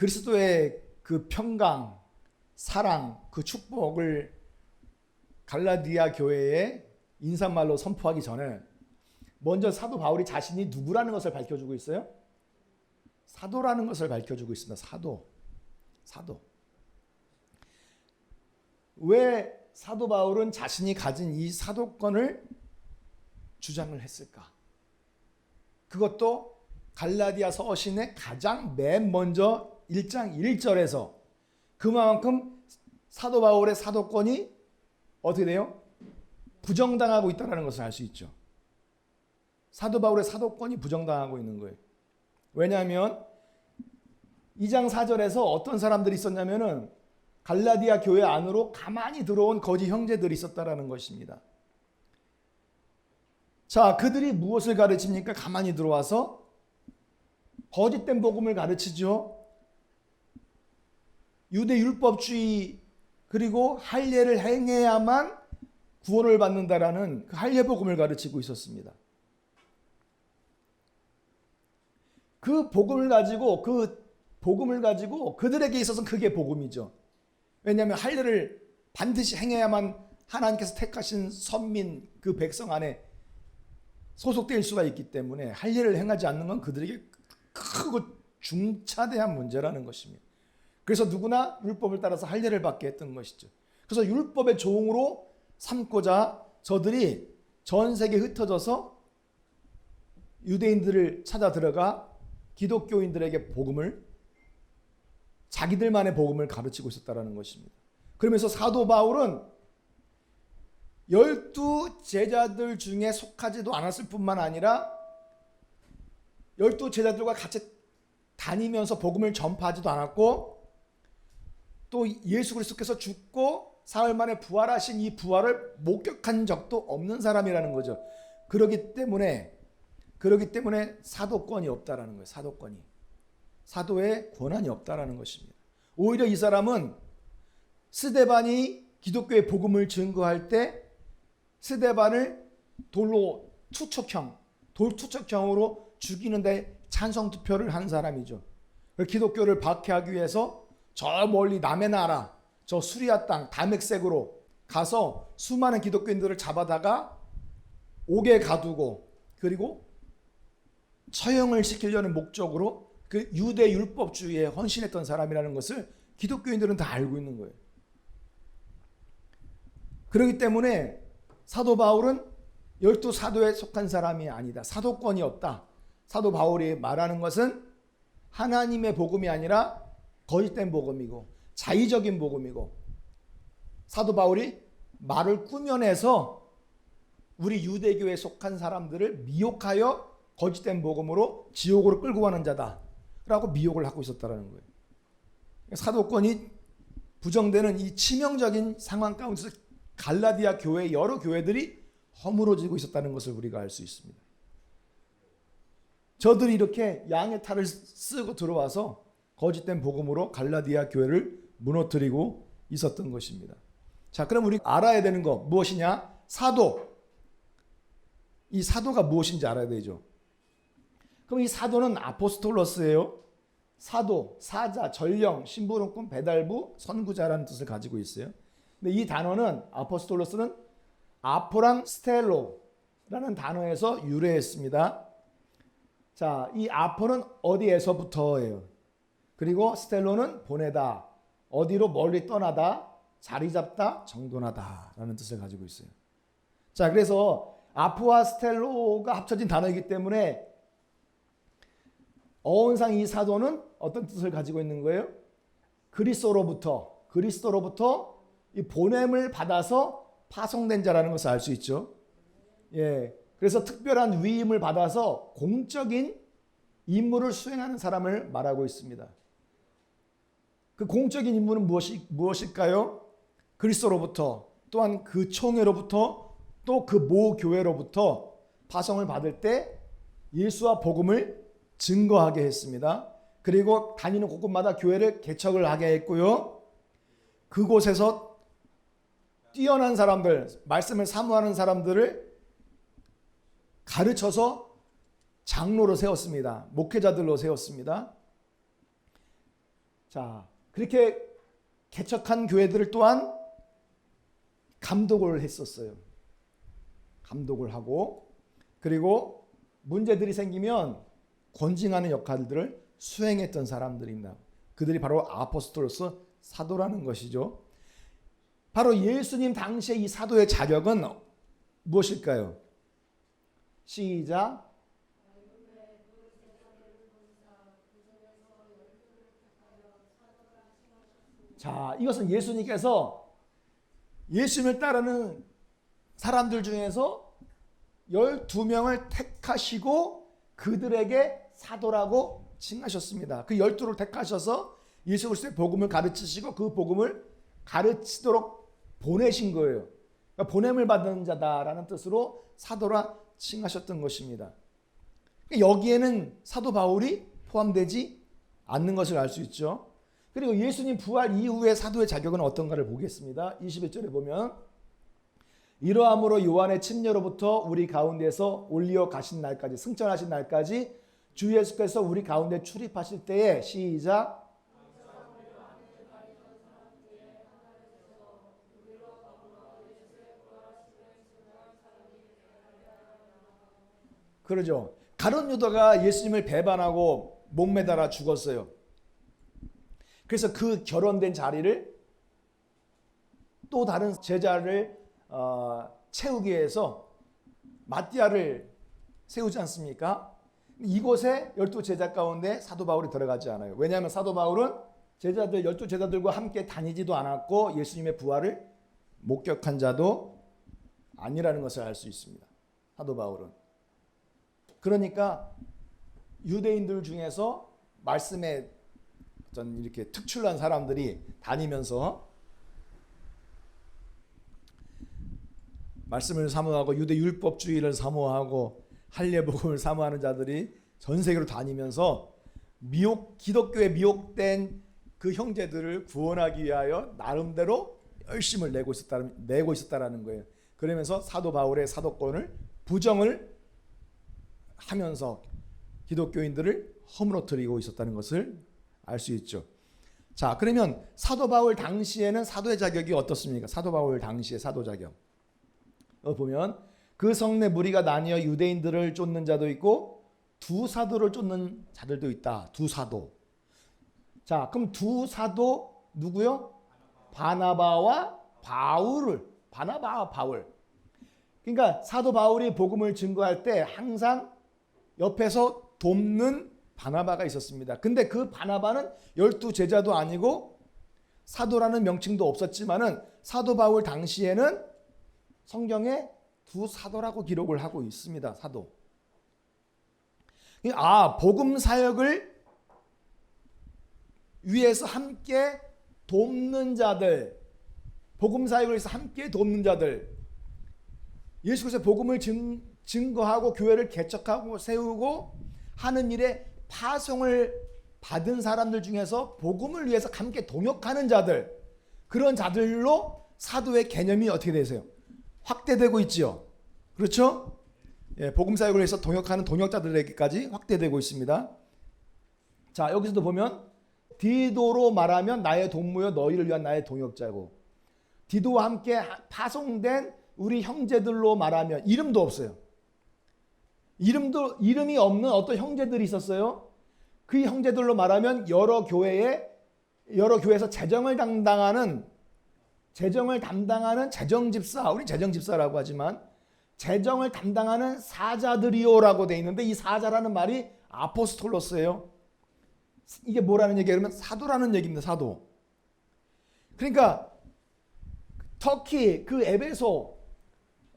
그리스도의 그 평강, 사랑, 그 축복을 갈라디아 교회에 인사말로 선포하기 전에 먼저 사도 바울이 자신이 누구라는 것을 밝혀주고 있어요. 사도라는 것을 밝혀주고 있습니다. 사도. 왜 사도 바울은 자신이 가진 이 사도권을 주장을 했을까? 그것도 갈라디아 서신의 가장 맨 먼저 1장 1절에서 그만큼 사도 바울의 사도권이 어떻게 돼요? 부정당하고 있다는 것을 알 수 있죠. 사도 바울의 사도권이 부정당하고 있는 거예요. 왜냐하면 2장 4절에서 어떤 사람들이 있었냐면은 갈라디아 교회 안으로 가만히 들어온 거짓 형제들이 있었다라는 것입니다. 자, 그들이 무엇을 가르칩니까? 가만히 들어와서 거짓된 복음을 가르치죠. 유대 율법주의 그리고 할례를 행해야만 구원을 받는다라는 그 할례 복음을 가르치고 있었습니다. 그 복음을 가지고 그들에게 있어서는 그게 복음이죠. 왜냐하면 할례를 반드시 행해야만 하나님께서 택하신 선민 그 백성 안에 소속될 수가 있기 때문에 할례를 행하지 않는 건 그들에게 크고 중차대한 문제라는 것입니다. 그래서 누구나 율법을 따라서 할례를 받게 했던 것이죠. 그래서 율법의 종으로 삼고자 저들이 전 세계에 흩어져서 유대인들을 찾아 들어가 기독교인들에게 복음을 자기들만의 복음을 가르치고 있었다는 것입니다. 그러면서 사도 바울은 12 제자들 중에 속하지도 않았을 뿐만 아니라 12 제자들과 같이 다니면서 복음을 전파하지도 않았고 또 예수 그리스도께서 죽고 사흘 만에 부활하신 이 부활을 목격한 적도 없는 사람이라는 거죠. 그렇기 때문에 사도권이 없다라는 거예요. 사도의 권한이 없다라는 것입니다. 오히려 이 사람은 스데반이 기독교의 복음을 증거할 때 스데반을 돌로 돌투척형으로 죽이는데 찬성 투표를 한 사람이죠. 기독교를 박해하기 위해서 저 멀리 남의 나라 저 수리아 땅 다맥색으로 가서 수많은 기독교인들을 잡아다가 옥에 가두고 그리고 처형을 시키려는 목적으로 그 유대 율법주의에 헌신했던 사람이라는 것을 기독교인들은 다 알고 있는 거예요. 그렇기 때문에 사도 바울은 12 사도에 속한 사람이 아니다. 사도권이 없다. 사도 바울이 말하는 것은 하나님의 복음이 아니라 거짓된 복음이고 자의적인 복음이고 사도 바울이 말을 꾸며내서 우리 유대교에 속한 사람들을 미혹하여 거짓된 복음으로 지옥으로 끌고 가는 자다라고 미혹을 하고 있었다는 거예요. 사도권이 부정되는 이 치명적인 상황 가운데서 갈라디아 교회 여러 교회들이 허물어지고 있었다는 것을 우리가 알 수 있습니다. 저들이 이렇게 양의 탈을 쓰고 들어와서 거짓된 복음으로 갈라디아 교회를 무너뜨리고 있었던 것입니다. 자, 그럼 우리 알아야 되는 거 무엇이냐? 사도. 이 사도가 무엇인지 알아야 되죠. 그럼 이 사도는 아포스톨로스예요. 사도, 사자, 전령, 심부름꾼, 배달부, 선구자라는 뜻을 가지고 있어요. 근데 이 단어는 아포스톨로스는 아포랑 스텔로라는 단어에서 유래했습니다. 자, 이 아포는 어디에서부터예요. 그리고 스텔로는 보내다, 어디로 멀리 떠나다, 자리 잡다, 정돈하다 라는 뜻을 가지고 있어요. 자, 그래서 아포와 스텔로가 합쳐진 단어이기 때문에 어원상 이 사도는 어떤 뜻을 가지고 있는 거예요? 그리스도로부터 이 보냄을 받아서 파송된 자라는 것을 알 수 있죠. 예, 그래서 특별한 위임을 받아서 공적인 임무를 수행하는 사람을 말하고 있습니다. 그 공적인 임무는 무엇일까요? 그리스도로부터 또한 그 총회로부터 또 그 모 교회로부터 파송을 받을 때 예수와 복음을 증거하게 했습니다. 그리고 다니는 곳곳마다 교회를 개척을 하게 했고요. 그곳에서 뛰어난 사람들, 말씀을 사모하는 사람들을 가르쳐서 장로로 세웠습니다. 목회자들로 세웠습니다. 자, 그렇게 개척한 교회들을 또한 감독을 했었어요. 감독을 하고, 그리고 문제들이 생기면 권징하는 역할들을 수행했던 사람들입니다. 그들이 바로 아포스톨로서 사도라는 것이죠. 바로 예수님 당시에 이 사도의 자격은 무엇일까요? 시작. 자, 이것은 예수님께서 예수님을 따르는 사람들 중에서 12명을 택하시고 그들에게 사도라고 칭하셨습니다. 그 12를 택하셔서 예수 그리스도의 복음을 가르치시고 그 복음을 가르치도록 보내신 거예요. 그러니까 보냄을 받은 자다라는 뜻으로 사도라 칭하셨던 것입니다. 여기에는 사도 바울이 포함되지 않는 것을 알 수 있죠. 그리고 예수님 부활 이후의 사도의 자격은 어떤가를 보겠습니다. 21절에 보면 이러함으로 요한의 침례로부터 우리 가운데서 올리어 가신 날까지, 승천하신 날까지 주 예수께서 우리 가운데 출입하실 때에 시작. 그러죠. 가룟 유다가 예수님을 배반하고 목매달아 죽었어요. 그래서 그 결혼된 자리를 또 다른 제자를 채우기 위해서 마띠아를 세우지 않습니까? 이곳에 12제자 가운데 사도 바울이 들어가지 않아요. 왜냐하면 사도 바울은 제자들 12제자들과 함께 다니지도 않았고 예수님의 부활을 목격한 자도 아니라는 것을 알 수 있습니다. 사도 바울은. 그러니까 유대인들 중에서 말씀에 어떤 이렇게 특출난 사람들이 다니면서 말씀을 사모하고 유대 율법주의를 사모하고 할례복음을 사모하는 자들이 전 세계로 다니면서 기독교에 미혹된 그 형제들을 구원하기 위하여 나름대로 열심을 내고 있었다라는 거예요. 그러면서 사도 바울의 사도권을 부정을 하면서 기독교인들을 허물어뜨리고 있었다는 것을 알 수 있죠. 자, 그러면 사도 바울 당시에는 사도의 자격이 어떻습니까? 사도 바울 당시의 사도 자격. 보면 그 성내 무리가 나뉘어 유대인들을 쫓는 자도 있고 두 사도를 쫓는 자들도 있다. 두 사도. 자, 그럼 두 사도 누구요? 바나바와 바울을. 바나바와 바울. 그러니까 사도 바울이 복음을 증거할 때 항상 옆에서 돕는 바나바가 있었습니다. 근데 그 바나바는 12제자도 아니고 사도라는 명칭도 없었지만은 사도 바울 당시에는 성경에 두 사도라고 기록을 하고 있습니다. 사도. 복음 사역을 위해서 함께 돕는 자들, 복음 사역을 위해서 함께 돕는 자들, 예수 그리스도의 복음을 증거하고 교회를 개척하고 세우고 하는 일에 파송을 받은 사람들 중에서 복음을 위해서 함께 동역하는 자들, 그런 자들로 사도의 개념이 어떻게 되세요? 확대되고 있지요. 그렇죠? 예, 복음 사역을 위해서 동역하는 동역자들에게까지 확대되고 있습니다. 자, 여기서도 보면 디도로 말하면 나의 동무여 너희를 위한 나의 동역자고, 디도와 함께 파송된 우리 형제들로 말하면 이름도 없어요. 이름이 없는 어떤 형제들이 있었어요. 그 형제들로 말하면 여러 교회에서 재정을 담당하는 재정집사, 우리 재정집사라고 하지만 재정을 담당하는 사자들이요라고 돼 있는데 이 사자라는 말이 아포스톨로스예요. 이게 뭐라는 얘기예요? 그러면 사도라는 얘기입니다. 사도. 그러니까 터키, 그 에베소,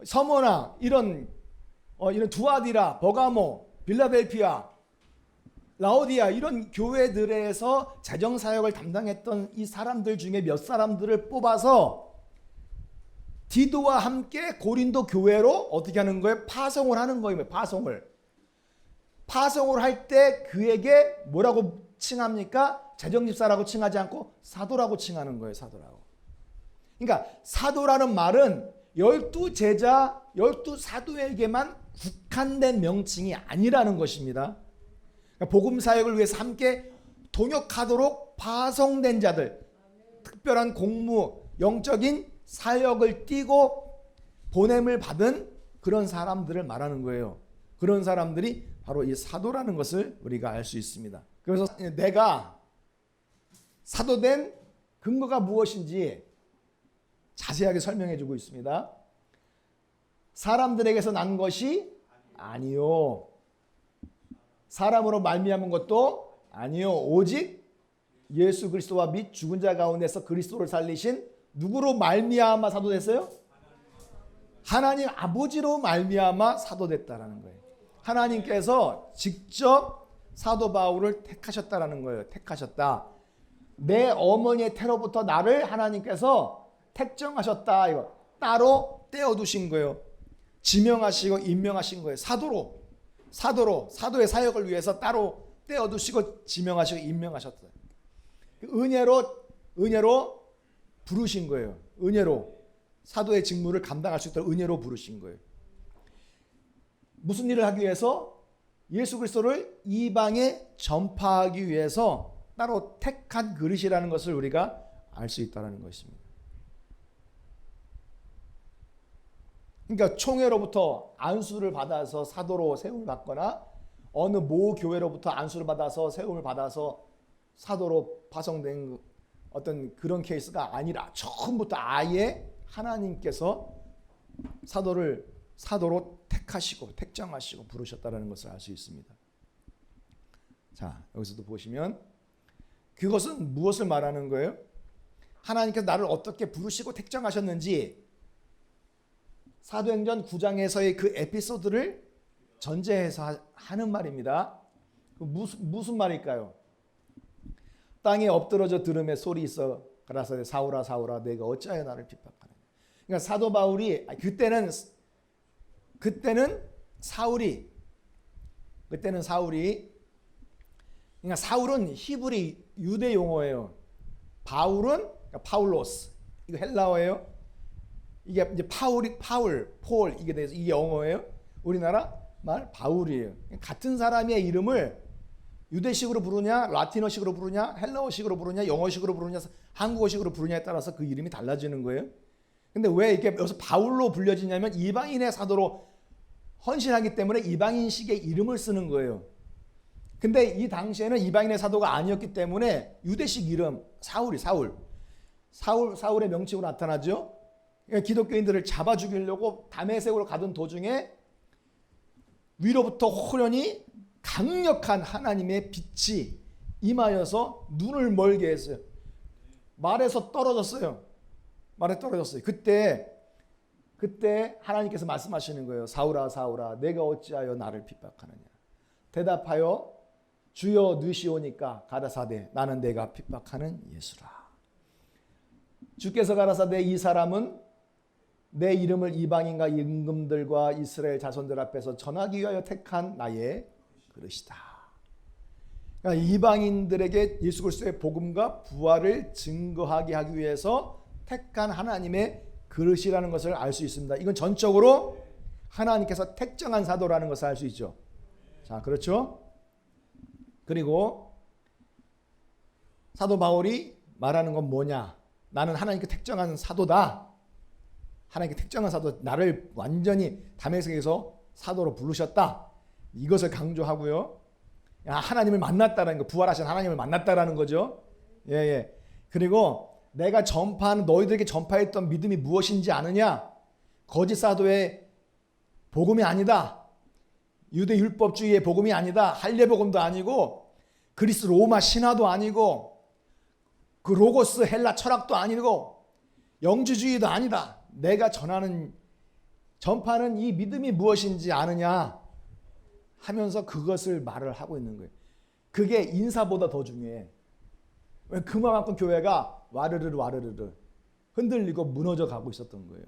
서머나 이런 두아디라, 버가모, 빌라델피아, 라오디아 이런 교회들에서 재정 사역을 담당했던 이 사람들 중에 몇 사람들을 뽑아서 디도와 함께 고린도 교회로 어떻게 하는 거예요? 파송을 하는 거예요. 파송을 할 때 그에게 뭐라고 칭합니까? 재정집사라고 칭하지 않고 사도라고 칭하는 거예요. 사도라고. 그러니까 사도라는 말은 12제자, 12사도에게만 국한된 명칭이 아니라는 것입니다. 복음 사역을 위해서 함께 동역하도록 파송된 자들, 특별한 공무, 영적인 사역을 띠고 보냄을 받은 그런 사람들을 말하는 거예요. 그런 사람들이 바로 이 사도라는 것을 우리가 알 수 있습니다. 그래서 내가 사도된 근거가 무엇인지 자세하게 설명해 주고 있습니다. 사람들에게서 난 것이 아니요, 사람으로 말미암은 것도 아니요, 오직 예수 그리스도와 및 죽은 자 가운데서 그리스도를 살리신 누구로 말미암아 사도됐어요? 하나님 아버지로 말미암아 사도됐다라는 거예요. 하나님께서 직접 사도 바울을 택하셨다라는 거예요. 택하셨다. 내 어머니의 태로부터 나를 하나님께서 택정하셨다. 이거 따로 떼어두신 거예요. 지명하시고 임명하신 거예요. 사도의 사역을 위해서 따로 떼어두시고 지명하시고 임명하셨어요. 은혜로 부르신 거예요. 은혜로 사도의 직무를 감당할 수 있도록 은혜로 부르신 거예요. 무슨 일을 하기 위해서? 예수 그리스도를 이방에 전파하기 위해서 따로 택한 그릇이라는 것을 우리가 알 수 있다는 것입니다. 그러니까 총회로부터 안수를 받아서 사도로 세움을 받거나 어느 모 교회로부터 안수를 받아서 세움을 받아서 사도로 파송된 어떤 그런 케이스가 아니라 처음부터 아예 하나님께서 사도로 택하시고 택정하시고 부르셨다는 것을 알 수 있습니다. 자, 여기서도 보시면 그것은 무엇을 말하는 거예요? 하나님께서 나를 어떻게 부르시고 택정하셨는지 사도행전 9장에서의 그 에피소드를 전제해서 하는 말입니다. 무슨 말일까요? 땅에 엎드러져 들음에 소리 있어 가라사대 사울아 사울아 내가 어찌하여 나를 핍박하느냐. 그러니까 사도 바울이 그때는 사울이 그러니까 사울은 히브리 유대 용어예요. 바울은 그러니까 파울로스 이거 헬라어예요. 이게 이제 폴 이게 돼서 이게 영어예요. 우리나라 말 바울이에요. 같은 사람의 이름을 유대식으로 부르냐, 라틴어식으로 부르냐, 헬라어식으로 부르냐, 영어식으로 부르냐, 한국어식으로 부르냐에 따라서 그 이름이 달라지는 거예요. 근데 왜 이게 여기서 바울로 불려지냐면 이방인의 사도로 헌신하기 때문에 이방인식의 이름을 쓰는 거예요. 근데 이 당시에는 이방인의 사도가 아니었기 때문에 유대식 이름 사울의 명칭으로 나타나죠. 그러니까 기독교인들을 잡아 죽이려고 다메섹으로 가던 도중에 위로부터 호련히 강력한 하나님의 빛이 임하여서 눈을 멀게 했어요. 말에서 떨어졌어요. 그때 하나님께서 말씀하시는 거예요. 사울아 사울아 내가 어찌하여 나를 핍박하느냐. 대답하여 주여 느시오니까 가라사대 나는 내가 핍박하는 예수라. 주께서 가라사대 이 사람은 내 이름을 이방인과 임금들과 이스라엘 자손들 앞에서 전하기 위하여 택한 나의 그릇이다. 그러니까 이방인들에게 예수 그리스도의 복음과 부활을 증거하게 하기 위해서 택한 하나님의 그릇이라는 것을 알 수 있습니다. 이건 전적으로 하나님께서 택정한 사도라는 것을 알 수 있죠. 자, 그렇죠? 그리고 사도 바울이 말하는 건 뭐냐? 나는 하나님께 택정한 사도다. 하나님께 택정한 사도, 나를 완전히 다메섹에서 사도로 부르셨다. 이것을 강조하고요. 하나님을 만났다는 거, 부활하신 하나님을 만났다라는 거죠. 예. 그리고 내가 너희들에게 전파했던 믿음이 무엇인지 아느냐? 거짓 사도의 복음이 아니다. 유대 율법주의의 복음이 아니다. 할례 복음도 아니고 그리스 로마 신화도 아니고 그 로고스 헬라 철학도 아니고 영주주의도 아니다. 내가 전파하는 이 믿음이 무엇인지 아느냐 하면서 그것을 말을 하고 있는 거예요. 그게 인사보다 더 중요해. 그만큼 교회가 와르르 흔들리고 무너져 가고 있었던 거예요.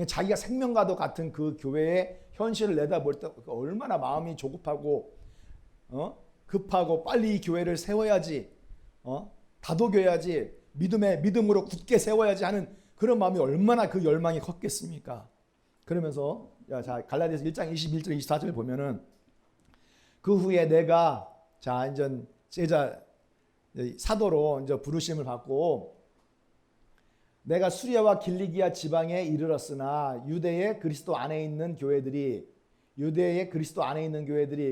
자기가 생명과도 같은 그 교회의 현실을 내다볼 때 얼마나 마음이 조급하고 급하고 빨리 이 교회를 세워야지, 다독여야지, 믿음으로 굳게 세워야지 하는 그런 마음이 얼마나 그 열망이 컸겠습니까? 그러면서 갈라디아서 1장 21절 24절 보면은 그 후에 내가 이제 제자 사도로 이제 부르심을 받고 내가 수리아와 길리기아 지방에 이르렀으나 유대의 그리스도 안에 있는 교회들이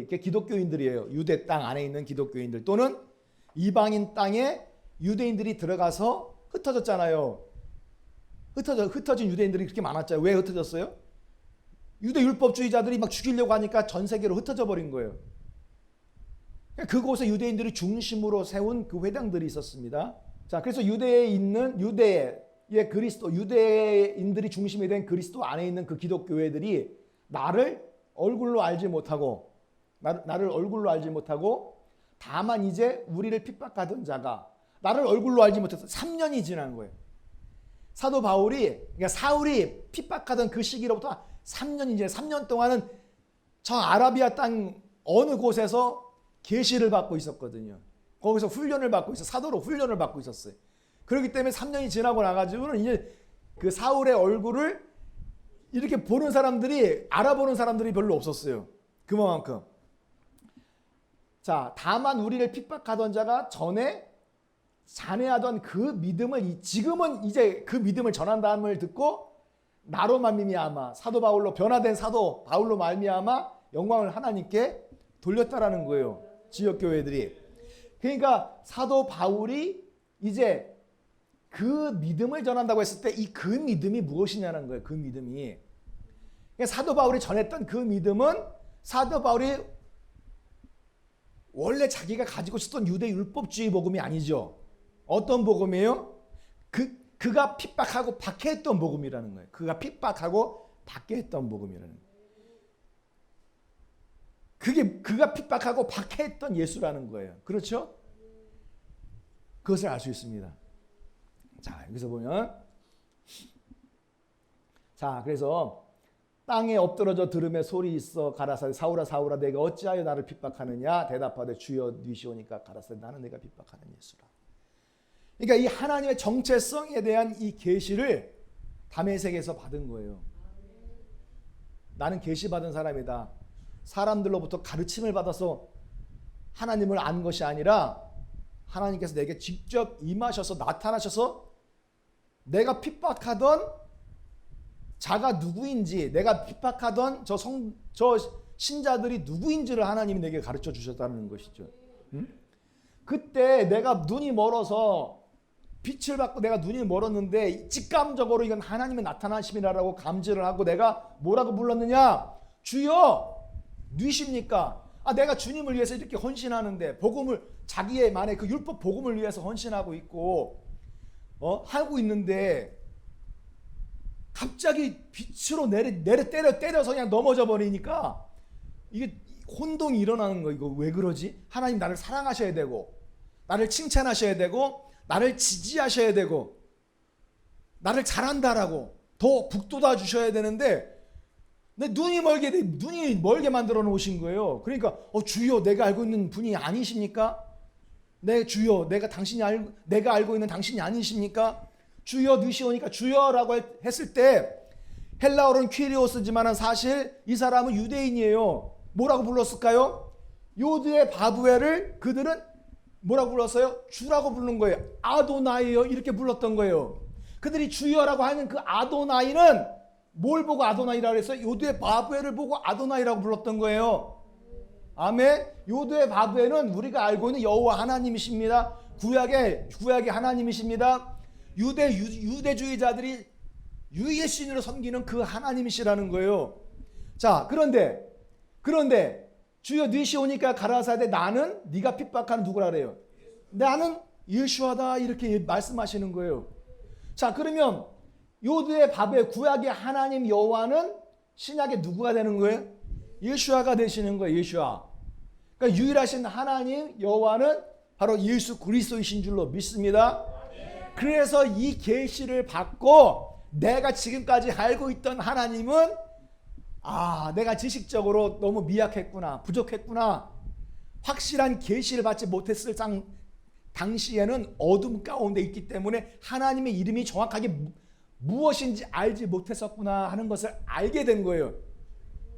기독교인들이에요. 유대 땅 안에 있는 기독교인들 또는 이방인 땅에 유대인들이 들어가서 흩어졌잖아요. 흩어진 유대인들이 그렇게 많았잖아요. 왜 흩어졌어요? 유대 율법주의자들이 막 죽이려고 하니까 전 세계로 ht어져 버린 거예요. 그곳에 유대인들이 중심으로 세운 그 회당들이 있었습니다. 자, 그래서 유대인들이 중심이 된 그리스도 안에 있는 그 기독교회들이 나를 얼굴로 알지 못하고 다만 이제 우리를 핍박하던 자가 나를 얼굴로 알지 못해서 3년이 지난 거예요. 사도 바울이, 그러니까 사울이 핍박하던 그 시기로부터 3년 동안은 저 아라비아 땅 어느 곳에서 계시를 받고 있었거든요. 거기서 훈련을 받고 사도로 훈련을 받고 있었어요. 그렇기 때문에 3년이 지나고 나가지고는 이제 그 사울의 얼굴을 이렇게 알아보는 사람들이 별로 없었어요. 그만큼. 자, 다만 우리를 핍박하던 자가 전에 잔해하던 그 믿음을 지금은 이제 그 믿음을 전한다음을 듣고 나로 말미암아 사도 바울로 변화된 사도 바울로 말미암아 영광을 하나님께 돌렸다라는 거예요. 지역 교회들이. 그러니까 사도 바울이 이제 그 믿음을 전한다고 했을 때 이 그 믿음이 무엇이냐는 거예요. 그 믿음이. 그러니까 사도 바울이 전했던 그 믿음은 사도 바울이 원래 자기가 가지고 있었던 유대 율법주의 복음이 아니죠. 어떤 복음이에요? 그가 핍박하고 박해했던 복음이라는 거예요. 그가 핍박하고 박해했던 복음이라는 거예요. 그게 그가 핍박하고 박해했던 예수라는 거예요. 그렇죠? 그것을 알 수 있습니다. 자, 여기서 보면 자, 그래서 땅에 엎드러져 들음에 소리 있어 가라사대 사울아 사울아 내가 어찌하여 나를 핍박하느냐 대답하되 주여 니시오니까 가라사대 나는 내가 핍박하는 예수라. 그러니까 이 하나님의 정체성에 대한 이 계시를 다메섹에서 받은 거예요. 나는 계시 받은 사람이다. 사람들로부터 가르침을 받아서 하나님을 안 것이 아니라 하나님께서 내게 직접 임하셔서 나타나셔서 내가 핍박하던 자가 누구인지, 내가 핍박하던 저 신자들이 누구인지를 하나님이 내게 가르쳐 주셨다는 것이죠. 응? 그때 내가 눈이 멀어서 빛을 받고 내가 눈이 멀었는데 직감적으로 이건 하나님의 나타나심이라고 감지를 하고 내가 뭐라고 불렀느냐? 주여 누이십니까? 내가 주님을 위해서 이렇게 헌신하는데 복음을 자기의 만의 그 율법 복음을 위해서 헌신하고 있고 하고 있는데 갑자기 빛으로 때려서 그냥 넘어져 버리니까 이게 혼동이 일어나는 거. 이거 왜 그러지? 하나님 나를 사랑하셔야 되고 나를 칭찬하셔야 되고 나를 지지하셔야 되고 나를 잘한다라고 더 북돋아 주셔야 되는데 눈이 멀게 만들어 놓으신 거예요. 그러니까 주여 내가 알고 있는 분이 아니십니까? 네 주여 내가 알고 있는 당신이 아니십니까? 주여 느시오니까 주여라고 했을 때 헬라어로는 퀴리오스지만 사실 이 사람은 유대인이에요. 뭐라고 불렀을까요? 요드의 바브엘을 그들은 뭐라고 불렀어요? 주라고 부른 거예요. 아도나이요 이렇게 불렀던 거예요. 그들이 주여라고 하는 그 아도나이는 뭘 보고 아도나이라고 했어요? 요드의 바브엘을 보고 아도나이라고 불렀던 거예요. 아멘. 요드의 바브엘은 우리가 알고 있는 여호와 하나님이십니다. 구약의 하나님이십니다. 유대주의자들이 유일의 신으로 섬기는 그 하나님이시라는 거예요. 자, 그런데 주여 니시오니까 가라사대 나는 네가 핍박하는 누구라 그래요? 나는 예수하다 이렇게 말씀하시는 거예요. 자, 그러면 요드의 바벨 구약의 하나님 여호와는 신약의 누구가 되는 거예요? 예수아가 되시는 거예요. 예수아. 그러니까 유일하신 하나님 여호와는 바로 예수 그리스도이신 줄로 믿습니다. 그래서 이 계시를 받고 내가 지금까지 알고 있던 하나님은 내가 지식적으로 너무 미약했구나, 부족했구나, 확실한 계시를 받지 못했을 당시에는 어둠 가운데 있기 때문에 하나님의 이름이 정확하게 무엇인지 알지 못했었구나 하는 것을 알게 된 거예요.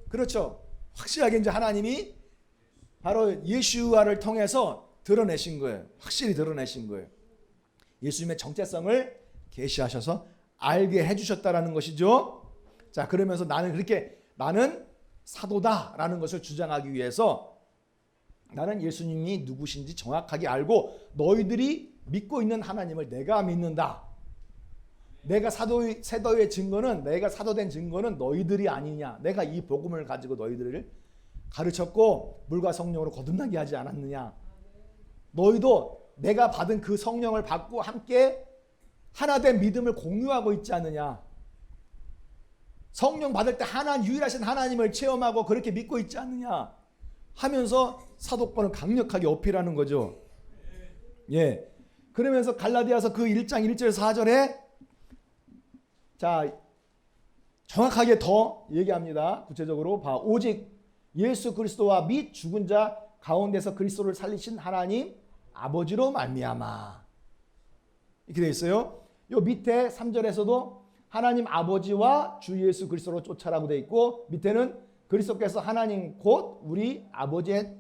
그렇죠? 확실하게 이제 하나님이 바로 예수아를 통해서 드러내신 거예요. 확실히 드러내신 거예요. 예수님의 정체성을 계시하셔서 알게 해주셨다라는 것이죠. 자, 그러면서 나는 사도다라는 것을 주장하기 위해서 나는 예수님이 누구신지 정확하게 알고 너희들이 믿고 있는 하나님을 내가 믿는다. 내가 사도의 증거는, 내가 사도된 증거는 너희들이 아니냐. 내가 이 복음을 가지고 너희들을 가르쳤고 물과 성령으로 거듭나게 하지 않았느냐. 너희도 내가 받은 그 성령을 받고 함께 하나된 믿음을 공유하고 있지 않느냐. 성령 받을 때 유일하신 하나님을 체험하고 그렇게 믿고 있지 않느냐 하면서 사도권을 강력하게 어필하는 거죠. 예. 그러면서 갈라디아서 그 1장 1절에서 4절에 자, 정확하게 더 얘기합니다. 구체적으로 오직 예수 그리스도와 및 죽은 자 가운데서 그리스도를 살리신 하나님 아버지로 말미암아. 이렇게 되어 있어요. 요 밑에 3절에서도 하나님 아버지와 주 예수 그리스도로 쫓아라고 되어 있고 밑에는 그리스도께서 하나님 곧 우리 아버지의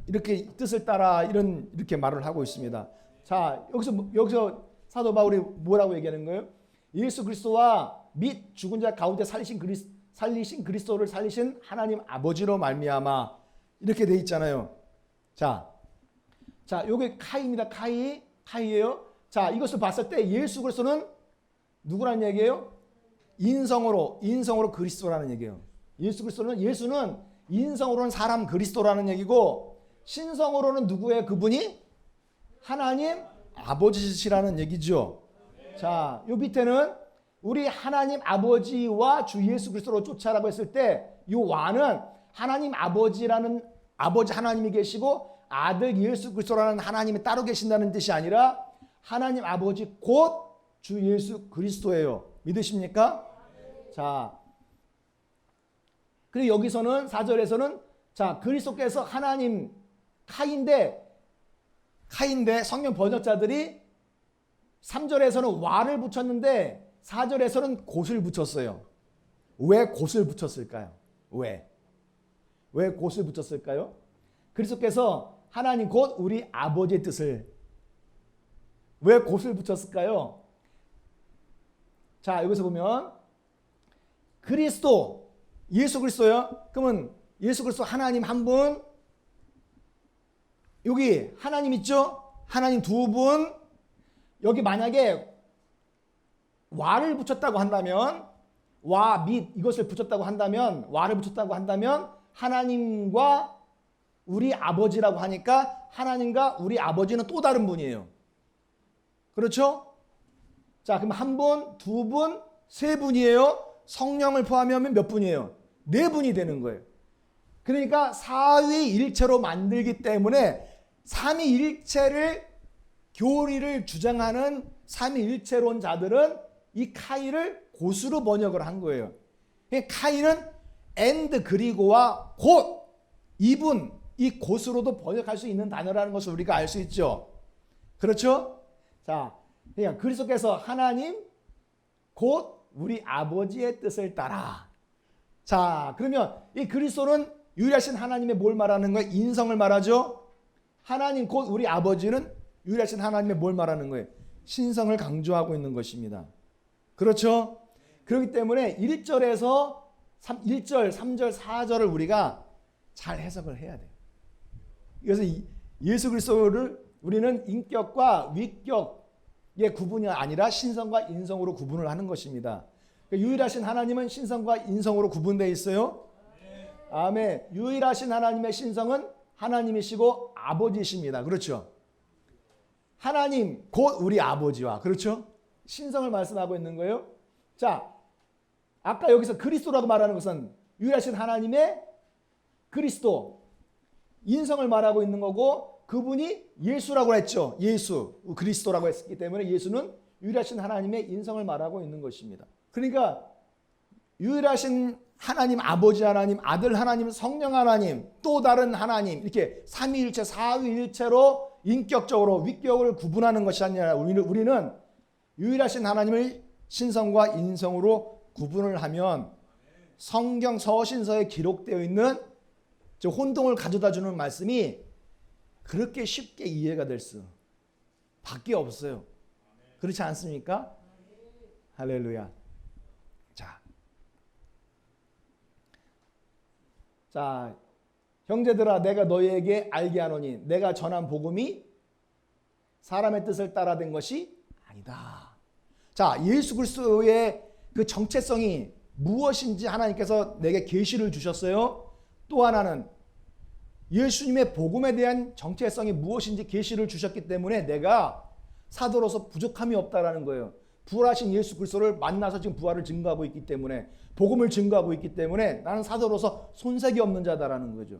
이렇게 뜻을 따라 이렇게 말을 하고 있습니다. 자, 여기서 사도 바울이 뭐라고 얘기하는 거예요? 예수 그리스도와 및 죽은 자 가운데 살리신 그리스도를 살리신 하나님 아버지로 말미암아 이렇게 돼 있잖아요. 자, 요게 카이입니다. 카이예요. 자, 이것을 봤을 때 예수 그리스도는 누구라는 얘기예요? 인성으로 그리스도라는 얘기예요. 예수는 인성으로는 사람 그리스도라는 얘기고 신성으로는 누구예요? 그분이 하나님 아버지시라는 얘기죠. 자, 요 밑에는 우리 하나님 아버지와 주 예수 그리스도로 쫓아라고 했을 때 요 와는 하나님 아버지라는 아버지 하나님이 계시고 아들 예수 그리스도라는 하나님이 따로 계신다는 뜻이 아니라 하나님 아버지 곧 주 예수 그리스도예요. 믿으십니까? 자, 그리고 여기서는 4절에서는 자, 그리스도께서 하나님 카인데 성경 번역자들이 3절에서는 와를 붙였는데 4절에서는 곧을 붙였어요. 왜 곧을 붙였을까요? 왜 곧을 붙였을까요? 그리스도께서 하나님 곧 우리 아버지의 뜻을 왜 곧을 붙였을까요? 자, 여기서 보면 그리스도 예수 그리스도요. 그러면 예수 그리스도 하나님 한 분, 여기 하나님 있죠? 하나님 두 분. 여기 만약에 와를 붙였다고 한다면 와 및 이것을 붙였다고 한다면 와를 붙였다고 한다면 하나님과 우리 아버지라고 하니까 하나님과 우리 아버지는 또 다른 분이에요. 그렇죠? 자, 그럼 한 분, 두 분, 세 분이에요. 성령을 포함하면 몇 분이에요? 네 분이 되는 거예요. 그러니까 사위일체로 만들기 때문에 삼위일체를 교리를 주장하는 삼위일체론자들은 이 카이를 곧으로 번역을 한 거예요. 카이는 and 그리고와 곧 이분 이 곧으로도 번역할 수 있는 단어라는 것을 우리가 알 수 있죠. 그렇죠? 자, 그러니까 그리스도께서 하나님 곧 우리 아버지의 뜻을 따라. 자, 그러면 이 그리스도는 유일하신 하나님의 뭘 말하는 거예요? 인성을 말하죠. 하나님 곧 우리 아버지는 유일하신 하나님의 뭘 말하는 거예요? 신성을 강조하고 있는 것입니다. 그렇죠? 그렇기 때문에 1절에서 1절, 3절, 4절을 우리가 잘 해석을 해야 돼요. 그래서 예수 그리스도를 우리는 인격과 위격의 구분이 아니라 신성과 인성으로 구분을 하는 것입니다. 유일하신 하나님은 신성과 인성으로 구분되어 있어요. 아멘. 유일하신 하나님의 신성은 하나님이시고 아버지이십니다. 그렇죠? 하나님 곧 우리 아버지와 그렇죠? 신성을 말씀하고 있는 거예요. 자, 아까 여기서 그리스도라고 말하는 것은 유일하신 하나님의 그리스도 인성을 말하고 있는 거고 그분이 예수라고 했죠. 예수 그리스도라고 했기 때문에 예수는 유일하신 하나님의 인성을 말하고 있는 것입니다. 그러니까 유일하신 하나님 아버지 하나님 아들 하나님 성령 하나님 또 다른 하나님 이렇게 삼위일체 사위일체로 인격적으로 위격을 구분하는 것이 아니라 우리는 유일하신 하나님을 신성과 인성으로 구분을 하면 성경 서신서에 기록되어 있는 혼동을 가져다 주는 말씀이 그렇게 쉽게 이해가 될 수 밖에 없어요. 그렇지 않습니까? 할렐루야. 자, 형제들아 내가 너희에게 알게 하노니 내가 전한 복음이 사람의 뜻을 따라 된 것이 아니다. 자, 예수 그리스도의 그 정체성이 무엇인지 하나님께서 내게 계시를 주셨어요. 또 하나는 예수님의 복음에 대한 정체성이 무엇인지 계시를 주셨기 때문에 내가 사도로서 부족함이 없다라는 거예요. 부활하신 예수 그리스도를 만나서 지금 부활을 증거하고 있기 때문에, 복음을 증거하고 있기 때문에 나는 사도로서 손색이 없는 자다라는 거죠.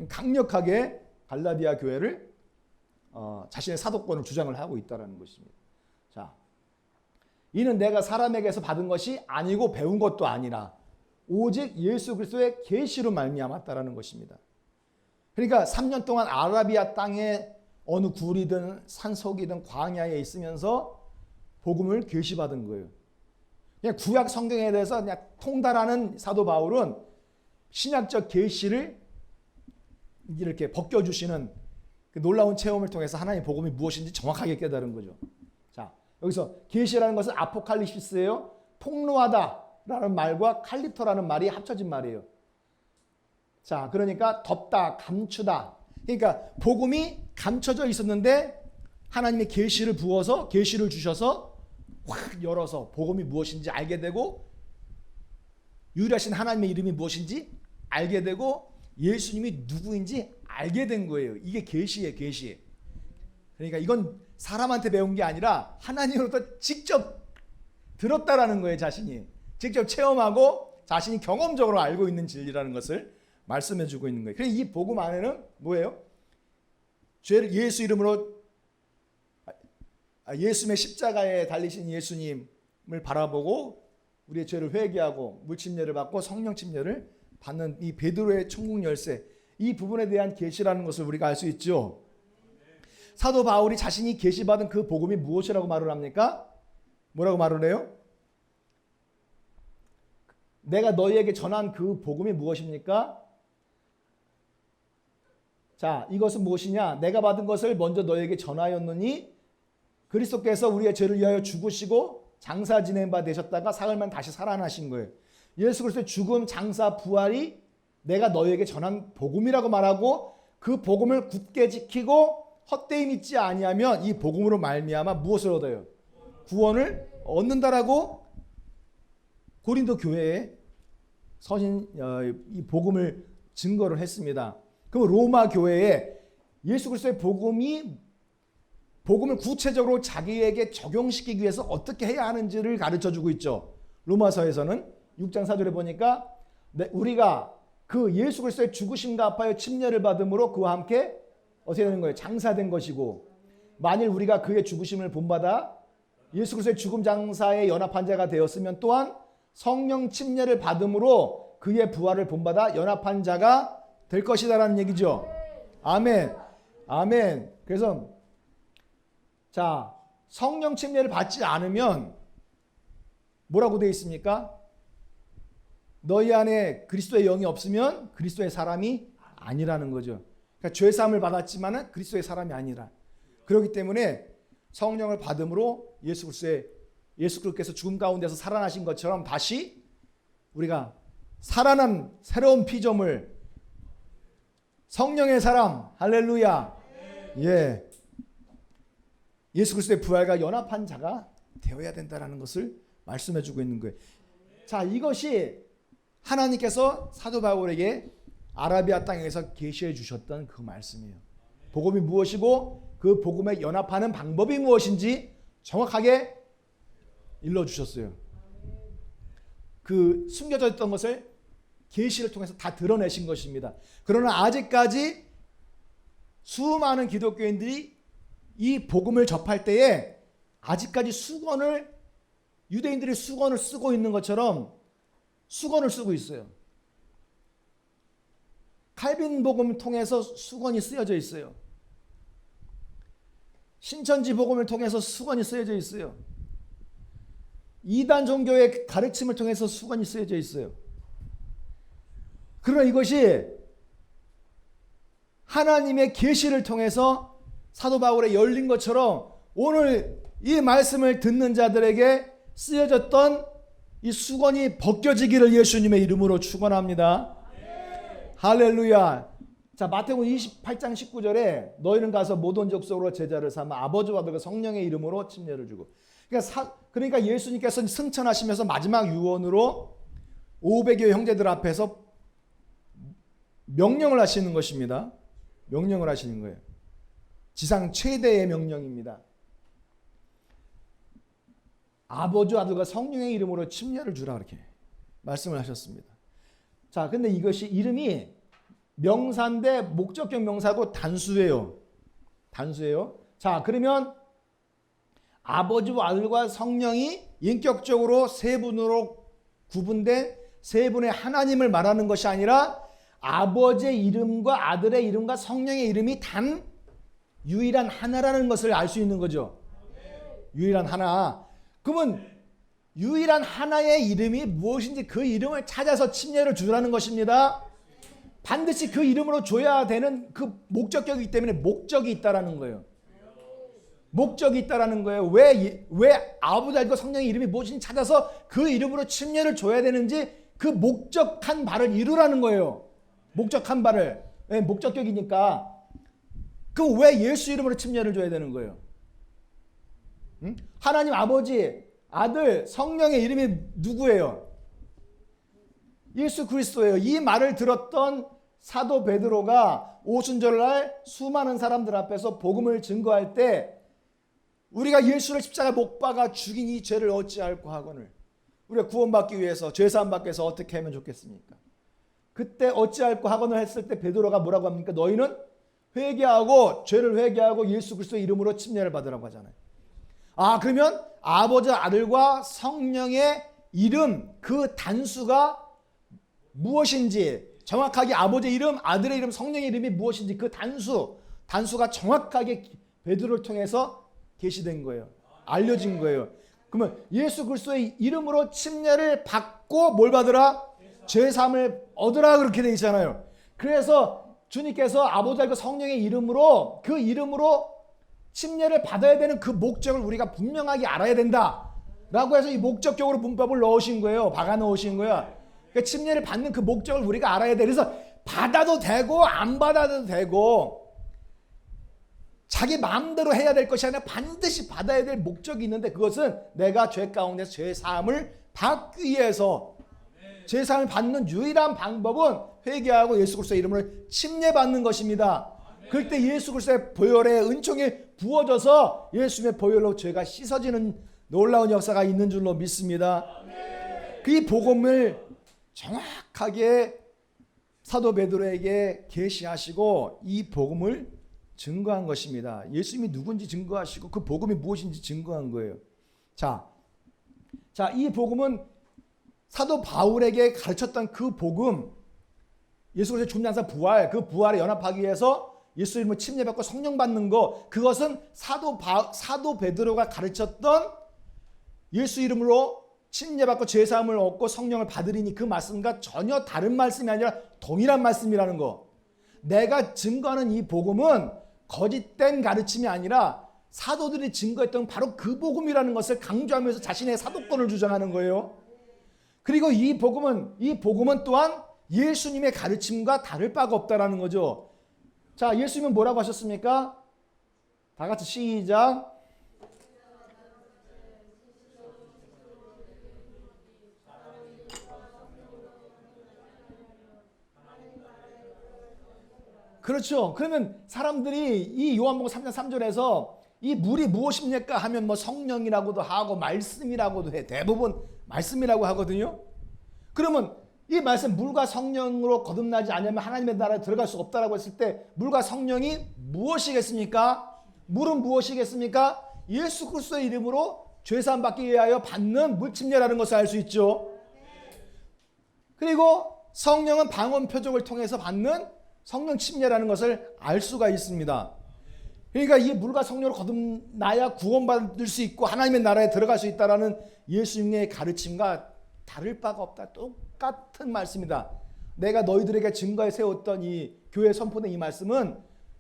강력하게 갈라디아 교회를 자신의 사도권을 주장을 하고 있다라는 것입니다. 자, 이는 내가 사람에게서 받은 것이 아니고 배운 것도 아니라 오직 예수 그리스도의 계시로 말미암았다라는 것입니다. 그러니까 3년 동안 아라비아 땅에 어느 굴이든 산속이든 광야에 있으면서 복음을 계시받은 거예요. 그냥 구약 성경에 대해서 그냥 통달하는 사도 바울은 신약적 계시를 이렇게 벗겨주시는 그 놀라운 체험을 통해서 하나님의 복음이 무엇인지 정확하게 깨달은 거죠. 자, 여기서 계시라는 것은 아포칼립시스예요. 폭로하다라는 말과 칼리토라는 말이 합쳐진 말이에요. 자, 그러니까 덮다, 감추다. 그러니까 복음이 감춰져 있었는데 하나님의 계시를 부어서 계시를 주셔서 확 열어서 복음이 무엇인지 알게 되고 유일하신 하나님의 이름이 무엇인지 알게 되고 예수님이 누구인지 알게 된 거예요. 이게 계시예요, 계시. 그러니까 이건 사람한테 배운 게 아니라 하나님으로부터 직접 들었다라는 거예요, 자신이. 직접 체험하고 자신이 경험적으로 알고 있는 진리라는 것을 말씀해 주고 있는 거예요. 그래서 이 복음 안에는 뭐예요? 죄를 예수 이름으로 예수님의 십자가에 달리신 예수님을 바라보고 우리의 죄를 회개하고 물침례를 받고 성령 침례를 받는 이 베드로의 천국 열쇠, 이 부분에 대한 계시라는 것을 우리가 알 수 있죠. 사도 바울이 자신이 계시받은 그 복음이 무엇이라고 말을 합니까? 뭐라고 말을 해요? 내가 너희에게 전한 그 복음이 무엇입니까? 자, 이것은 무엇이냐? 내가 받은 것을 먼저 너희에게 전하였느니 그리스도께서 우리의 죄를 위하여 죽으시고 장사 지낸 바 되셨다가 사흘 만 다시 살아나신 거예요. 예수 그리스도의 죽음, 장사, 부활이 내가 너희에게 전한 복음이라고 말하고 그 복음을 굳게 지키고 헛되이 믿지 아니하면 이 복음으로 말미암아 무엇을 얻어요? 구원을 얻는다라고 고린도 교회에 서신 이 복음을 증거를 했습니다. 그럼 로마 교회에 예수 그리스도의 복음을 구체적으로 자기에게 적용시키기 위해서 어떻게 해야 하는지를 가르쳐주고 있죠. 로마서에서는 6장 4절에 보니까 우리가 그 예수 그리스도의 죽으심과 합하여 침례를 받음으로 그와 함께 어떻게 되는 거예요? 장사된 것이고 만일 우리가 그의 죽으심을 본받아 예수 그리스도의 죽음 장사에 연합한 자가 되었으면 또한 성령 침례를 받음으로 그의 부활을 본받아 연합한 자가 될 것이다라는 얘기죠. 아멘. 아멘. 그래서 자, 성령 침례를 받지 않으면 뭐라고 되어 있습니까? 너희 안에 그리스도의 영이 없으면 그리스도의 사람이 아니라는 거죠. 그러니까 죄사함을 받았지만은 그리스도의 사람이 아니라. 그렇기 때문에 성령을 받음으로 예수 그리스도께서 죽음 가운데서 살아나신 것처럼 다시 우리가 살아난 새로운 피조물, 성령의 사람, 할렐루야. 예. 예수 그리스도의 부활과 연합한 자가 되어야 된다는 것을 말씀해 주고 있는 거예요. 자, 이것이 하나님께서 사도 바울에게 아라비아 땅에서 계시해 주셨던 그 말씀이에요. 복음이 무엇이고 그 복음에 연합하는 방법이 무엇인지 정확하게 일러주셨어요. 그 숨겨져 있던 것을 계시를 통해서 다 드러내신 것입니다. 그러나 아직까지 수많은 기독교인들이 이 복음을 접할 때에 아직까지 유대인들이 수건을 쓰고 있는 것처럼 수건을 쓰고 있어요. 칼빈 복음을 통해서 수건이 쓰여져 있어요. 신천지 복음을 통해서 수건이 쓰여져 있어요. 이단 종교의 가르침을 통해서 수건이 쓰여져 있어요. 그러나 이것이 하나님의 계시를 통해서 사도 바울에 열린 것처럼 오늘 이 말씀을 듣는 자들에게 쓰여졌던 이 수건이 벗겨지기를 예수님의 이름으로 축원합니다. 할렐루야. 자, 마태복음 28장 19절에 너희는 가서 모든 족속으로 제자를 삼아 아버지와 아들과 성령의 이름으로 침례를 주고. 그러니까 예수님께서 승천하시면서 마지막 유언으로 500여 형제들 앞에서 명령을 하시는 것입니다. 명령을 하시는 거예요. 지상 최대의 명령입니다. 아버지, 아들과 성령의 이름으로 침례를 주라 그렇게 말씀을 하셨습니다. 자, 근데 이것이 이름이 명사인데 목적격 명사고 단수예요. 단수예요. 자, 그러면 아버지와 아들과 성령이 인격적으로 세 분으로 구분된 세 분의 하나님을 말하는 것이 아니라 아버지의 이름과 아들의 이름과 성령의 이름이 단 유일한 하나라는 것을 알 수 있는 거죠. 유일한 하나. 그러면 유일한 하나의 이름이 무엇인지 그 이름을 찾아서 침례를 주라는 것입니다. 반드시 그 이름으로 줘야 되는 그 목적격이기 때문에 목적이 있다라는 거예요. 목적이 있다라는 거예요. 왜 아버지, 아들과 성령의 이름이 무엇인지 찾아서 그 이름으로 침례를 줘야 되는지 그 목적한 바를 이루라는 거예요. 목적한 바를. 네, 목적격이니까. 그럼 왜 예수 이름으로 침례를 줘야 되는 거예요? 응? 하나님 아버지, 아들, 성령의 이름이 누구예요? 예수 그리스도예요. 이 말을 들었던 사도 베드로가 오순절날 수많은 사람들 앞에서 복음을 증거할 때 우리가 예수를 십자가에 못 박아 죽인 이 죄를 어찌할꼬 하거늘 우리가 구원받기 위해서 죄사함 받기 위해서 어떻게 하면 좋겠습니까? 그때 어찌할꼬 하거늘 했을 때 베드로가 뭐라고 합니까? 너희는 회개하고 죄를 회개하고 예수 그리스도의 이름으로 침례를 받으라고 하잖아요. 아, 그러면 아버지, 아들과 성령의 이름, 그 단수가 무엇인지 정확하게 아버지의 이름, 아들의 이름, 성령의 이름이 무엇인지 그 단수가 정확하게 베드로를 통해서 계시된 거예요. 알려진 거예요. 그러면 예수 그리스도의 이름으로 침례를 받고 뭘 받으라? 죄사함을 얻으라 그렇게 돼 있잖아요. 그래서 주님께서 아버지, 아들과 성령의 이름으로 그 이름으로 침례를 받아야 되는 그 목적을 우리가 분명하게 알아야 된다 라고 해서 이 목적격으로 문법을 넣으신 거예요. 박아 넣으신 거예요. 그러니까 침례를 받는 그 목적을 우리가 알아야 돼. 그래서 받아도 되고 안 받아도 되고 자기 마음대로 해야 될 것이 아니라 반드시 받아야 될 목적이 있는데 그것은 내가 죄 가운데서 죄사함을 받기 위해서 죄사함을 받는 유일한 방법은 회개하고 예수 그리스도의 이름으로 침례받는 것입니다. 그럴 때 예수 그리스도의 보혈의 은총이 부어져서 예수님의 보혈로 죄가 씻어지는 놀라운 역사가 있는 줄로 믿습니다. 그 복음을 정확하게 사도 베드로에게 계시하시고 이 복음을 증거한 것입니다. 예수님이 누군지 증거하시고 그 복음이 무엇인지 증거한 거예요. 자, 이 복음은 사도 바울에게 가르쳤던 그 복음, 예수 그리스도의 죽음장사 부활, 그 부활에 연합하기 위해서 예수 이름으로 침례받고 성령 받는 거, 그것은 사도 베드로가 가르쳤던 예수 이름으로 침례받고 죄사함을 얻고 성령을 받으리니 그 말씀과 전혀 다른 말씀이 아니라 동일한 말씀이라는 거. 내가 증거하는 이 복음은 거짓된 가르침이 아니라 사도들이 증거했던 바로 그 복음이라는 것을 강조하면서 자신의 사도권을 주장하는 거예요. 그리고 이 복음은 또한 예수님의 가르침과 다를 바가 없다라는 거죠. 자, 예수님은 뭐라고 하셨습니까? 다 같이 시작. 그렇죠. 그러면 사람들이 이 요한복음 3장 3절에서 이 물이 무엇입니까 하면 뭐 성령이라고도 하고 말씀이라고도 해. 대부분 말씀이라고 하거든요. 그러면 이 말씀 물과 성령으로 거듭나지 않으면 하나님의 나라에 들어갈 수 없다라고 했을 때 물과 성령이 무엇이겠습니까? 물은 무엇이겠습니까? 예수 그리스도의 이름으로 죄사함 받기 위하여 받는 물침례라는 것을 알 수 있죠. 그리고 성령은 방언 표적을 통해서 받는 성령 침례라는 것을 알 수가 있습니다. 그러니까 이 물과 성령으로 거듭나야 구원받을 수 있고 하나님의 나라에 들어갈 수 있다라는 예수님의 가르침과 다를 바가 없다. 똑같은 말씀이다. 내가 너희들에게 증거해 세웠던 이 교회 선포된 이 말씀은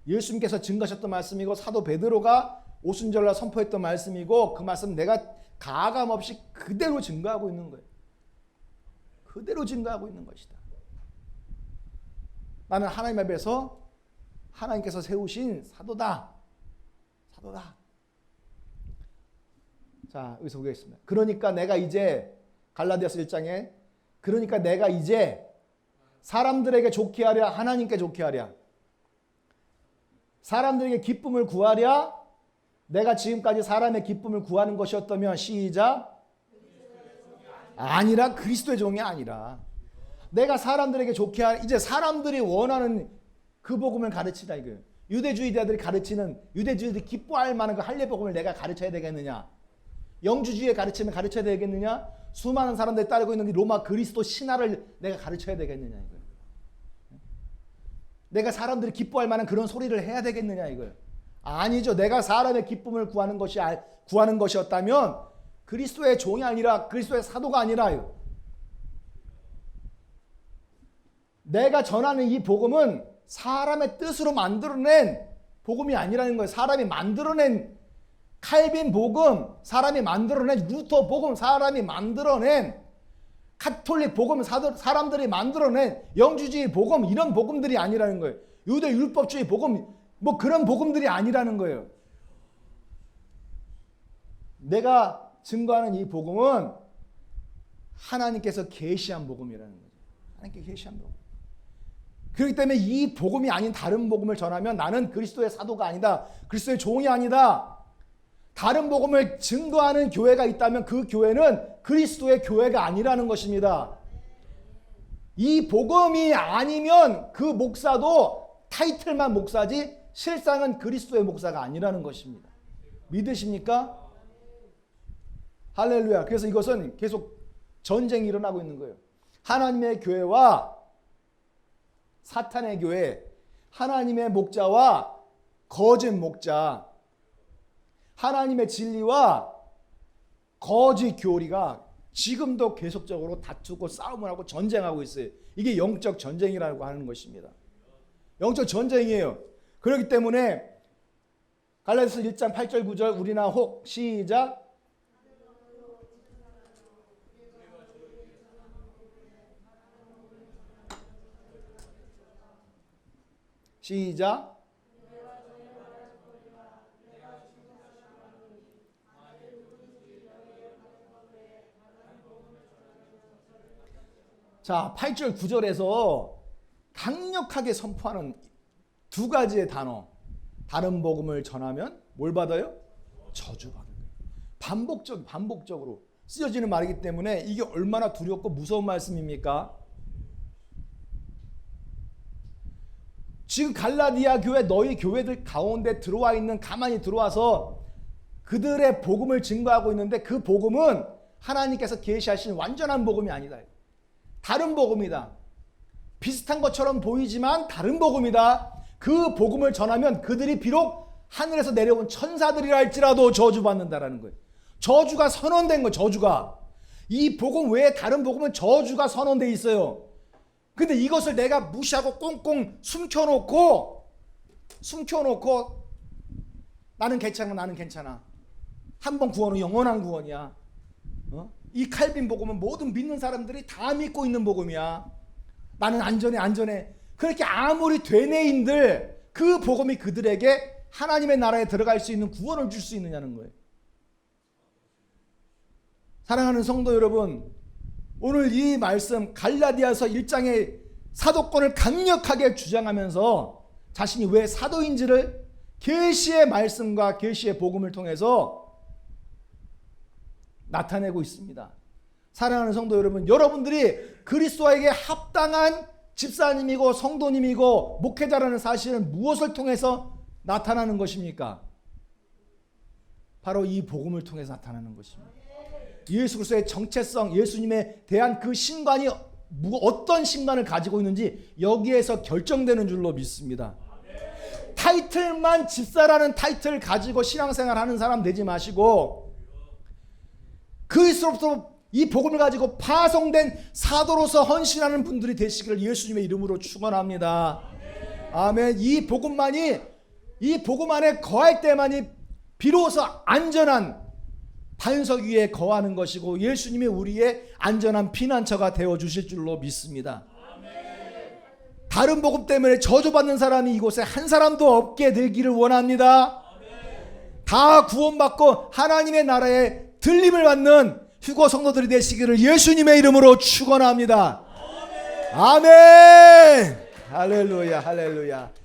예수님께서 증거하셨던 말씀이고 사도 베드로가 오순절날 선포했던 말씀이고 그 말씀 내가 가감 없이 그대로 증거하고 있는 거예요. 그대로 증거하고 있는 것이다. 나는 하나님 앞에서 하나님께서 세우신 사도다. 사도다. 자, 여기서 보겠습니다. 그러니까 내가 이제 갈라디아서 1장에 그러니까 내가 이제 사람들에게 좋게 하랴 하나님께 좋게 하랴 사람들에게 기쁨을 구하랴 내가 지금까지 사람의 기쁨을 구하는 것이었다면 시작 아니라 그리스도의 종이 아니라 내가 사람들에게 좋게 하랴 이제 사람들이 원하는 그 복음을 가르치다 이거예요. 유대주의자들이 가르치는 유대주의자들이 기뻐할 만한 그 할례 복음을 내가 가르쳐야 되겠느냐 영주주의에 가르치면 가르쳐야 되겠느냐 수많은 사람들이 따르고 있는 로마 그리스도 신화를 내가 가르쳐야 되겠느냐 이거예요. 내가 사람들이 기뻐할 만한 그런 소리를 해야 되겠느냐 이거예요. 아니죠. 내가 사람의 기쁨을 구하는 것이었다면 그리스도의 종이 아니라 그리스도의 사도가 아니라 내가 전하는 이 복음은 사람의 뜻으로 만들어낸 복음이 아니라는 거예요. 사람이 만들어낸 칼빈 복음, 사람이 만들어낸 루터 복음, 사람이 만들어낸 카톨릭 복음, 사람들이 만들어낸 영주주의 복음 이런 복음들이 아니라는 거예요. 유대 율법주의 복음 뭐 그런 복음들이 아니라는 거예요. 내가 증거하는 이 복음은 하나님께서 계시한 복음이라는 거죠. 하나님께 계시한 복음. 그렇기 때문에 이 복음이 아닌 다른 복음을 전하면 나는 그리스도의 사도가 아니다. 그리스도의 종이 아니다. 다른 복음을 증거하는 교회가 있다면 그 교회는 그리스도의 교회가 아니라는 것입니다. 이 복음이 아니면 그 목사도 타이틀만 목사지 실상은 그리스도의 목사가 아니라는 것입니다. 믿으십니까? 할렐루야. 그래서 이것은 계속 전쟁이 일어나고 있는 거예요. 하나님의 교회와 사탄의 교회, 하나님의 목자와 거짓 목자, 하나님의 진리와 거짓 교리가 지금도 계속적으로 다투고 싸움을 하고 전쟁하고 있어요. 이게 영적 전쟁이라고 하는 것입니다. 영적 전쟁이에요. 그렇기 때문에 갈라디아서 1장 8절 9절 우리나 혹 시작 시작 자, 8절 9절에서 강력하게 선포하는 두 가지의 단어. 다른 복음을 전하면 뭘 받아요? 저주받는 거예요. 반복적으로 쓰여지는 말이기 때문에 이게 얼마나 두렵고 무서운 말씀입니까? 지금 갈라디아 교회 너희 교회들 가운데 들어와 있는 가만히 들어와서 그들의 복음을 증거하고 있는데 그 복음은 하나님께서 계시하신 완전한 복음이 아니다. 다른 복음이다. 비슷한 것처럼 보이지만 다른 복음이다. 그 복음을 전하면 그들이 비록 하늘에서 내려온 천사들이라 할지라도 저주받는다라는 거예요. 저주가 선언된 거예요. 저주가. 이 복음 외에 다른 복음은 저주가 선언돼 있어요. 근데 이것을 내가 무시하고 꽁꽁 숨겨놓고 나는 괜찮아. 한 번 구원은 영원한 구원이야. 이 칼빈 복음은 모든 믿는 사람들이 다 믿고 있는 복음이야. 나는 안전해. 그렇게 아무리 되뇌인들 그 복음이 그들에게 하나님의 나라에 들어갈 수 있는 구원을 줄 수 있느냐는 거예요. 사랑하는 성도 여러분, 오늘 이 말씀 갈라디아서 1장의 사도권을 강력하게 주장하면서 자신이 왜 사도인지를 계시의 말씀과 계시의 복음을 통해서 나타내고 있습니다. 사랑하는 성도 여러분, 여러분들이 그리스도에게 합당한 집사님이고 성도님이고 목회자라는 사실은 무엇을 통해서 나타나는 것입니까? 바로 이 복음을 통해서 나타나는 것입니다. 예수 그리스도의 정체성, 예수님에 대한 그 신관이 어떤 신관을 가지고 있는지 여기에서 결정되는 줄로 믿습니다. 타이틀만 집사라는 타이틀을 가지고 신앙생활하는 사람 되지 마시고 그리스도로부터 이 복음을 가지고 파송된 사도로서 헌신하는 분들이 되시기를 예수님의 이름으로 축원합니다. 아멘. 이 복음만이 이 복음 안에 거할 때만이 비로소 안전한 반석 위에 거하는 것이고 예수님이 우리의 안전한 피난처가 되어 주실 줄로 믿습니다. 다른 복음 때문에 저주받는 사람이 이곳에 한 사람도 없게 되기를 원합니다. 다 구원받고 하나님의 나라에 들림을 받는 휴거 성도들이 되시기를 예수님의 이름으로 축원합니다. 아멘. 할렐루야, 할렐루야.